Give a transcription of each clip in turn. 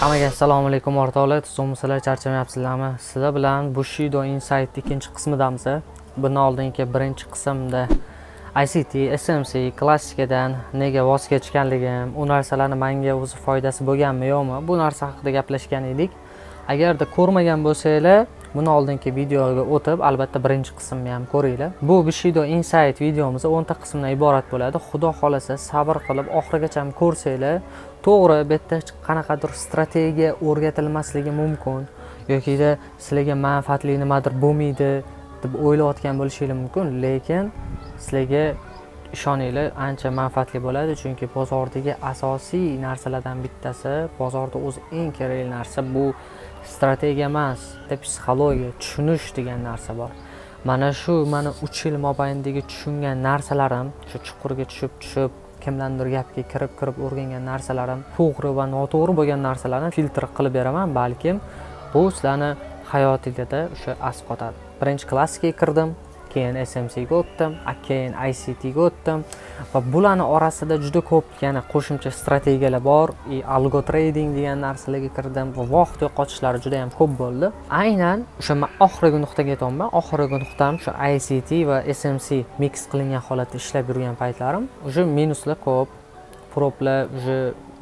Hammaga assalomu alaykum o'rtoqlar, tuzumsizlar, charchamayapsizlarmi? Sizlar bilan Bushido Insight ikkinchi qismidamiz. Bundan oldingi birinchi qismda ICT, SMC, klassikadan nega voz kechganligim, u narsalarning menga o'zi foydasi bo'lganmi yo'qmi, bu narsa haqida gaplashgan edik. Agarda ko'rmagan bo'lsanglar, bundan oldingi videoga o'tib, albatta birinchi qismni ham ko'ringlar. Bu Bushido Insight videomiz 10 ta qismdan iborat bo'ladi. Xudo xolasa sabr qilib oxirigacha ko'rsanglar, to'g'ri, bu yerda qanaqadir strategiya o'rgatilmasligi mumkin yoki sizlarga manfaatli nimadir bo'lmaydi deb o'ylayotgan bo'lishingiz mumkin, lekin sizlarga ishoninglar, ancha manfaatli bo'ladi, chunki bozordagi asosiy narsalardan bittasi, bozorda o'zi eng kerakli narsa bu strategiya emas, psixologiya, tushunish degan narsa bor. Mana shu 3 yil mobaynidagi tushungan narsalarim, shu chuqurga tushib kimlardir gapiga kirib o'rgangan narsalarim, to'g'ri va noto'g'ri bo'lgan narsalarni filtr qilib beraman, balkim bu sizlarni hayotingizda o'sha asqotadi. Birinchi klassikaga kirdim, keyin SMC ga o'tdim, keyin ICT ga o'tdim va bularning orasida juda ko'p yana qo'shimcha strategiyalar bor, algo trading degan narsalarga kirdim va vaqt yo'qotishlari juda ham ko'p bo'ldi. Aynan o'sha men oxirgi nuqtaga yetolmay, oxirgi nuqtam shu ICT va SMC mix qilingan holatda ishlab yurgan paytlarim, o'sha minuslar ko'p, proplar, o'sha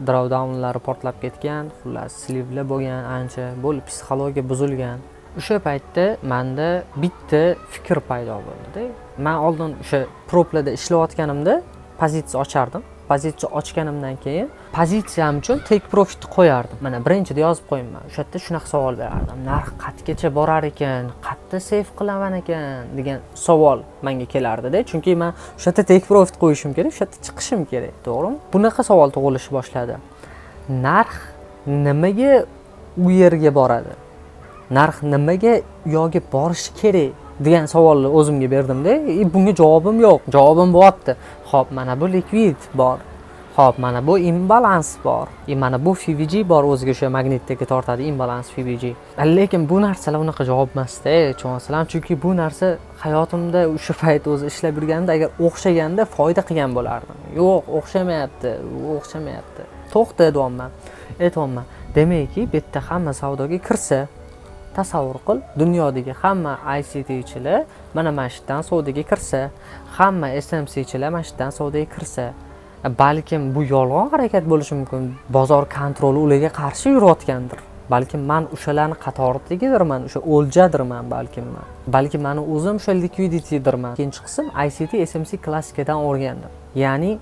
drawdownlari portlab ketgan, xullas slivlar bo'lgan, ancha bo'lib psixologiya buzilgan. O'sha paytda menda bitta fikr paydo bo'ldi-da. Men oldin o'sha proplarda ishlayotganimda pozitsiya ochardim. Pozitsiya ochganimdan keyin pozitsiyam uchun take profit qo'yardim. Mana birinchida yozib qo'ymayman. O'sha yerda shunaqa savol berardim. Narx qatgacha borar ekan, qayerda save qilaman ekan degan savol menga kelardi-da. Chunki men o'sha yerda take profit qo'yishim kerak, o'sha yerda chiqishim kerak, to'g'rimi? Bunaqa savol tug'ilishni boshladi. Narx nimaga u yerga boradi? Narx nimaga yo'lga borish kerak degan savolni o'zimga berdim-da. Bunga javobim yo'q. Javobim bo'lyapti. Xo'p, mana bu likvid bor. Xo'p, mana bu imbalans bor. Mana bu FVG bor, o'ziga o'sha magnitdagi tortadi imbalans FVG. Lekin bu narsalar unaqa javob emas-da, tushunasizlarmi? Chunki bu narsa hayotimda o'sha payt o'zi ishlab yurganda agar o'xshaganda foyda qilgan bo'lardim. Yo'q, o'xshamayapti. To'xta aytayapman. Demakki, bu yerda hamma savdoga kirsa, tasavvur qil, dunyodagi hamma ICTchilar mana mashitdan savdoga kirsa, hamma SMCchilar mashitdan savdoga kirsa, balkim bu yolg'on harakat bo'lishi mumkin. Bozor kontroli ularga qarshi yurayotgandir. Balkim men o'shalarning qatoridagidirman, o'sha o'ljadirman balkim. Balkim meni o'zim o'sha liquiditydirman. Ikkinchi qism ICT, SMC klassikadan o'rgandim. Ya'ni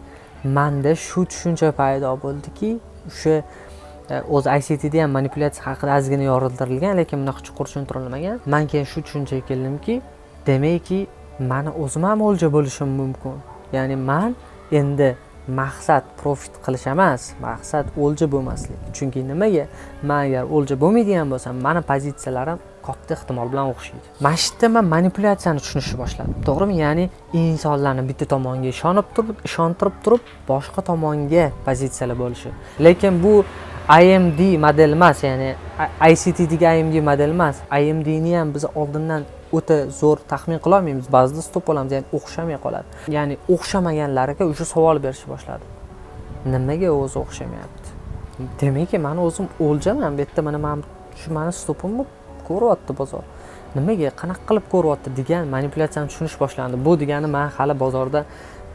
menda shu tushuncha paydo bo'ldiki, o'sha o'z ICTda ham manipulyatsiya haqida ozgina yoriltirilgan, lekin bunaqa chuqur tushuntirilmagan. Men keyin shu tushunchaga keldimki, demakki, meni o'zim ham o'lja bo'lishim mumkin. Ya'ni men endi maqsad profit qilish emas, maqsad o'lja bo'lmaslik. Chunki nimaga? Men agar o'lja bo'lmaydigan bo'lsam, meni pozitsiyalarim katta ehtimol bilan o'xshaydi. Mashitda men manipulyatsiyani tushunishni boshladim. To'g'rimi? Ya'ni insonlarni bitta tomonga ishontirib turib, boshqa tomonga pozitsiyalar bo'lishi. Lekin bu IMD model emas, ya'ni ICTdagi IMD model emas. IMDni ham biz oldindan o'ta zo'r taxmin qila olmaymiz. Ba'zida stop olamiz, ya'ni o'xshamay qoladi. Ya'ni o'xshamaganlarga o'sha savol berishni boshladi. Nimaga o'zi o'xshamayapti? Demakki, men o'zim o'ljaman. Bu yerda mana men shu meni stopimni ko'ryapti bozor. Nimaga, qanaqa qilib ko'ryapti degan manipulyatsiyani tushunish boshlandi. Bu degani men hali bozorda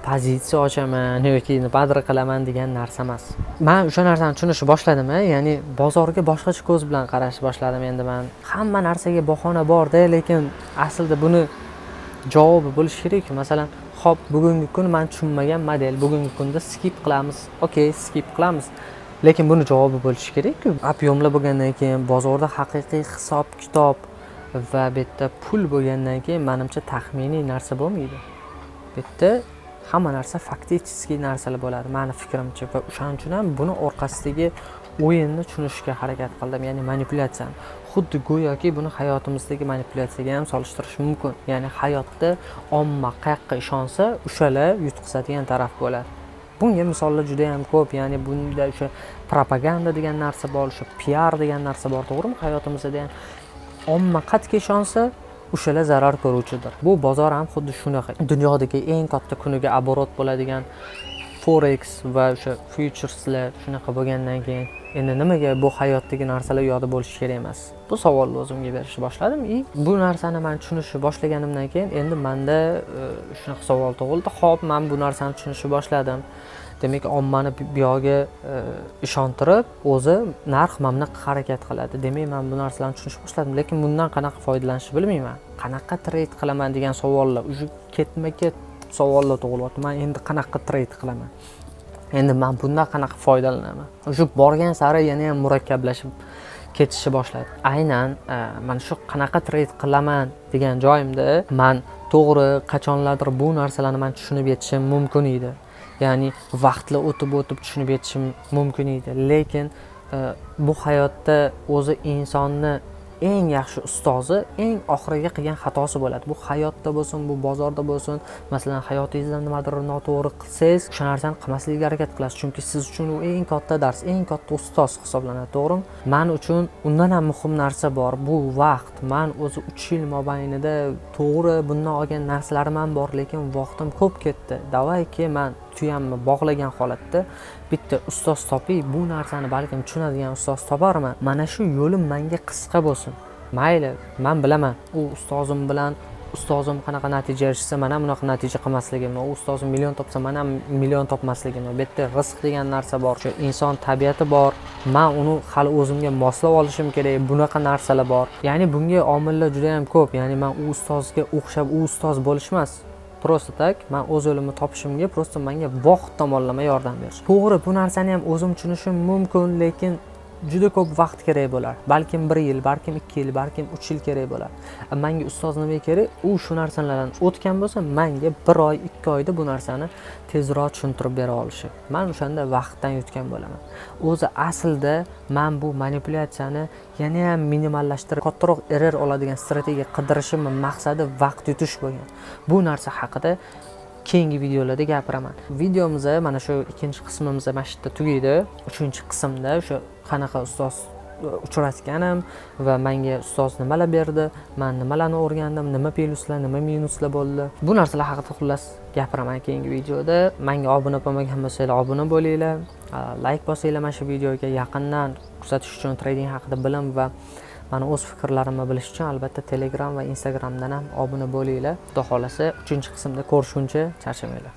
pozitsiya ochaman yoki nimadir qilaman degan narsa emas. Men o'sha narsani tushunishni boshladim, ya'ni bozorga boshqacha ko'z bilan qarashni boshladim. Endi men hamma narsaga bahona bor-da, lekin aslida buni javobi bo'lishi kerak. Masalan, xo'p, bugungi kun men tushunmagan model, bugungi kunda skip qilamiz. Okey, skip qilamiz. Lekin buni javobi bo'lishi kerak-ku. Ob'yomlar bo'lgandan keyin, bozorda haqiqiy hisob-kitob va bu yerda pul bo'lgandan keyin menimcha taxminiy narsa bo'lmaydi. Bu yerda hamma narsa faktiskiy narsalar bo'ladi, meni fikrimcha, va o'shaning uchun ham buni orqasidagi o'yinni tushunishga harakat qildim, ya'ni manipulyatsiyani. Xuddi go'yoki buni hayotimizdagi manipulyatsiyaga ham solishtirish mumkin. Ya'ni hayotda omma qayerga ishonsa, o'shalar yutqizadigan taraf bo'ladi. Bunga misollar juda ham ko'p, ya'ni bunda o'sha propaganda degan narsa bor, o'sha PR degan narsa bor, to'g'rimi? Hayotimizda ham omma qayerga ishonsa, o'shalar zarar ko'ruvchidir. Bu bozor ham xuddi shunaqa. Dunyodagi eng katta kuniga оборот bo'ladigan forex va o'sha futureslar shunaqa bo'lgandan keyin endi nimaga bu hayotdagi narsalar yo'lda bo'lishi kerak emas? Bu savolni o'zimga berishni boshladim. Bu narsani men tushunishni boshlaganimdan keyin endi menda shunaqa savol tug'ildi. Xo'p, men bu narsani tushunishni boshladim. Demak, ommani bu yoqqa ishontirib, o'zi narx mamlaqa harakat qiladi. Demak, men bu narsalarni tushunishni boshladim, lekin bundan qanaqa foydalanishni bilmayman. Qanaqa trade qilaman degan savollar, o'sha ketma-ket savollar tug'ilyapti. Men endi qanaqa trade qilaman? Endi men bundan qanaqa foydalanaman? O'sha borgan sari yana ham murakkablashib ketishni boshladi. Aynan mana shu qanaqa trade qilaman degan joyimda men to'g'ri qachonlardir bu narsalarni men tushunib yetishim mumkin edi. Ya'ni vaqtlar o'tib tushunib yetishim mumkin edi. Lekin bu hayotda o'zi insonni eng yaxshi ustozi eng oxiriga qilgan xatosi bo'ladi. Bu hayotda bo'lsin, bu bozorda bo'lsin, masalan, hayotingizda nimadir noto'g'ri qilsangiz, o'sha narsani qilmaslikka harakat qilasiz, chunki siz uchun u eng katta dars, eng katta ustoz hisoblanadi, to'g'rimi? Men uchun undan ham muhim narsa bor, bu vaqt. Men o'zi 3 yil mobaynida to'g'ri bundan olgan narsalarim ham bor, lekin vaqtim ko'p ketdi. Davayki men tuyamni bog'lagan holatda bitta ustoz topib, bu narsani balkim tushunadigan ustoz toparman. Mana shu yo'lim menga qisqa bo'lsin. Mayli, men bilaman, u ustozim bilan ustozim qanaqa natija erishsa, men ham bunaqa natija qilmasligimni, u ustozim million topsa, men ham million topmasligimni. Bu yerda rizq degan narsa bor, shu inson tabiati bor. Men uni hali o'zimga moslab olishim kerak. Bunaqa narsalar bor. Ya'ni bunga omillar juda ham ko'p. Ya'ni men u ustozga o'xshab u ustoz bo'lish emas. Prosta tak, men o'z yo'limni topishimga prosta menga vaqt tomonlama yordam berish. To'g'ri, bu narsani ham o'zim tushunishim mumkin, lekin juda ko'p vaqt kerak bo'lar. Balkim 1 yil, balkim 2 yil, balkim 3 yil kerak bo'lar. Menga ustoz nima kerak? U shu narsalardan o'tgan bo'lsa, menga 1 oy, 2 oyda bu narsani tezroq tushuntirib bera olishi. Men o'shanda vaqtdan yutgan bo'laman. O'zi aslida men bu manipulyatsiyani yana ham minimallashtirib, kattaroq error oladigan strategiya qidirishim maqsadi vaqt yutish bo'lgan. Bu narsa haqida keyingi videolarda gapiraman. Videomiz mana shu ikkinchi qismimiz mana shu yerda tugaydi. Uchinchi qismda o'sha qanaqa ustoz uchratganim va menga ustoz nimalar berdi, men nimalarni o'rgandim, nima plyuslar, nima minuslar bo'ldi. Bu narsalar haqida xullas gapiraman keyingi videoda. Menga obuna bo'lmagan bo'lsanglar obuna bo'linglar, like bosinglar mana shu videoga. Yaqindan kuzatish uchun trading haqida bilim va mani o'z fikrlarimni bilish uchun albatta Telegram va Instagramdan ham obuna bo'linglar. Xudo xolasa 3-qismda ko'rishguncha charchamanglar.